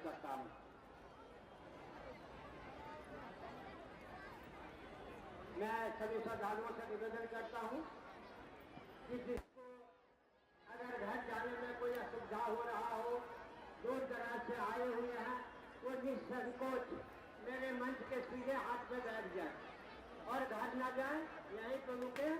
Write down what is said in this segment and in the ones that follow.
करता हूँ। मैं सभी श्रद्धालुओं से निवेदन करता हूँ कि जिसको अगर घर जाने में कोई असुविधा हो रहा हो, दूर दराज से आए हुए हैं, वो निसंकोच मेरे मंच के सीधे हाथ में बैठ जाए और घर ना जाए, यहीं तो रुके।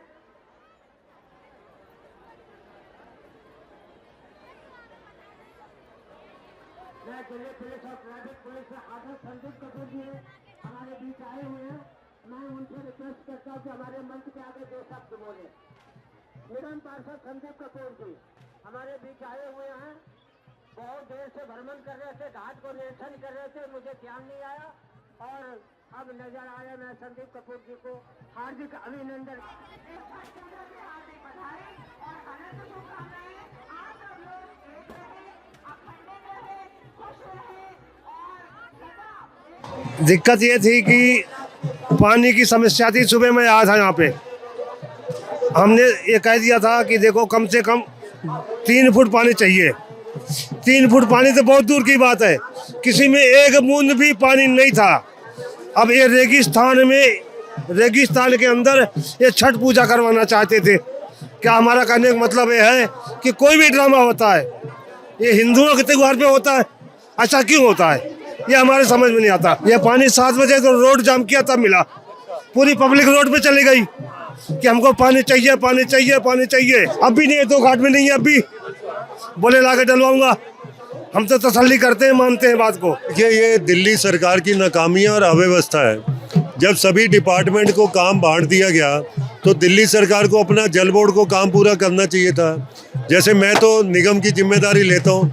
मैं दिल्ली पुलिस और ट्रैफिक पुलिस से आदर संदीप कपूर जी हमारे बीच आए हुए हैं। मैं उनसे रिक्वेस्ट करता हूँ कि हमारे मंच के आगे दो शब्द बोले। निगम पार्षद संदीप कपूर जी हमारे बीच आए हुए हैं। बहुत देर से भ्रमण कर रहे थे, घाट को निरीक्षण कर रहे थे, मुझे ध्यान नहीं आया और अब नजर आया। मैं संदीप कपूर जी को हार्दिक अभिनंदन। दिक्कत ये थी कि पानी की समस्या थी। सुबह मैं आया था यहाँ पे, हमने ये कह दिया था कि देखो कम से कम 3 फुट पानी चाहिए। 3 फुट पानी तो बहुत दूर की बात है, किसी में एक बूंद भी पानी नहीं था। अब ये रेगिस्तान के अंदर ये छठ पूजा करवाना चाहते थे। क्या हमारा कहने का मतलब ये है कि कोई भी ड्रामा होता है ये हिंदुओं के त्योहार पे होता है? ऐसा क्यों होता है, ये हमारे समझ में नहीं आता। ये पानी 7 बजे तो रोड जाम किया तब मिला, पूरी पब्लिक रोड पे चली गई कि हमको पानी चाहिए, पानी चाहिए, पानी चाहिए। अब भी नहीं है, 2 घाट में नहीं है, अब भी बोले लाके डलवाऊंगा। हम तो तसल्ली करते हैं, मानते हैं बात को। देखिए, ये दिल्ली सरकार की नाकामियां और अव्यवस्था है। जब सभी डिपार्टमेंट को काम बांट दिया गया तो दिल्ली सरकार को अपना जल बोर्ड को काम पूरा करना चाहिए था। जैसे मैं तो निगम की जिम्मेदारी लेता हूँ,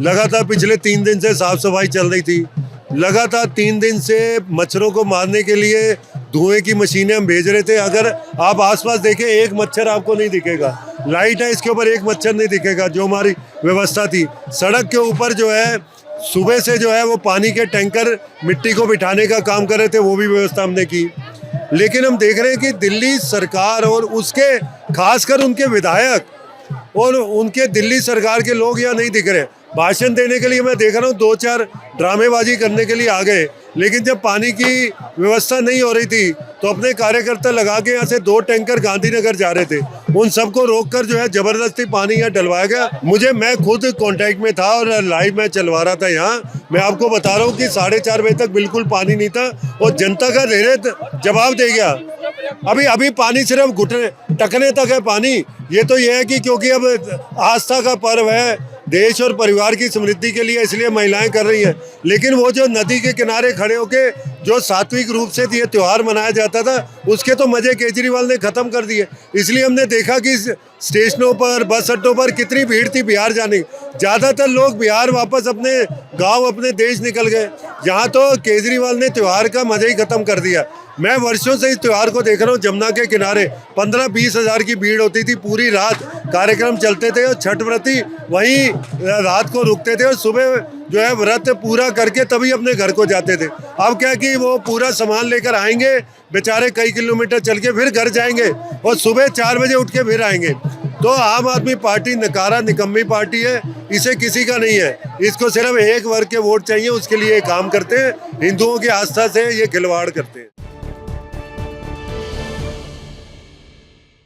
लगातार पिछले 3 दिन से साफ सफाई चल रही थी। लगातार 3 दिन से मच्छरों को मारने के लिए धुएं की मशीनें हम भेज रहे थे। अगर आप आसपास देखें, एक मच्छर आपको नहीं दिखेगा। लाइट है, इसके ऊपर एक मच्छर नहीं दिखेगा। जो हमारी व्यवस्था थी, सड़क के ऊपर जो है सुबह से जो है वो पानी के टैंकर मिट्टी को बिठाने का काम कर रहे थे, वो भी व्यवस्था हमने की। लेकिन हम देख रहे हैं कि दिल्ली सरकार और उसके खासकर उनके विधायक और उनके दिल्ली सरकार के लोग यहाँ नहीं दिख रहे। भाषण देने के लिए मैं देख रहा हूँ 2-4 ड्रामेबाजी करने के लिए आ गए, लेकिन जब पानी की व्यवस्था नहीं हो रही थी तो अपने कार्यकर्ता लगा के यहाँ से 2 टैंकर गांधीनगर जा रहे थे, उन सबको रोककर जो है जबरदस्ती पानी यहाँ डलवाया गया। मैं खुद कांटेक्ट में था और लाइव मैं चलवा रहा था यहाँ। मैं आपको बता रहा हूँ कि 4:30 बजे तक बिल्कुल पानी नहीं था और जनता का धैर्य जवाब दे गया। अभी पानी सिर्फ घुटने टकने तक है पानी। ये तो ये है कि क्योंकि अब आस्था का पर्व है, देश और परिवार की समृद्धि के लिए, इसलिए महिलाएं कर रही हैं। लेकिन वो जो नदी के किनारे खड़े होके जो सात्विक रूप से ये त्यौहार मनाया जाता था, उसके तो मजे केजरीवाल ने खत्म कर दिए। इसलिए हमने देखा कि स्टेशनों पर, बस अड्डों पर कितनी भीड़ थी बिहार जाने की। ज़्यादातर लोग बिहार वापस अपने गाँव, अपने देश निकल गए। यहाँ तो केजरीवाल ने त्यौहार का मजा ही खत्म कर दिया। मैं वर्षों से इस त्यौहार को देख रहा हूँ। जमुना के किनारे 15-20 हज़ार की भीड़ होती थी, पूरी रात कार्यक्रम चलते थे और छठ व्रती वहीं रात को रुकते थे और सुबह जो है व्रत पूरा करके तभी अपने घर को जाते थे। अब क्या कि वो पूरा सामान लेकर आएंगे, बेचारे कई किलोमीटर चल के फिर घर जाएंगे और सुबह 4 बजे उठ के फिर आएंगे। तो आम आदमी पार्टी नकारा निकम्मी पार्टी है, इसे किसी का नहीं है। इसको सिर्फ एक वर्ग के वोट चाहिए, उसके लिए काम करते हैं। हिंदुओं की आस्था से ये खिलवाड़ करते हैं।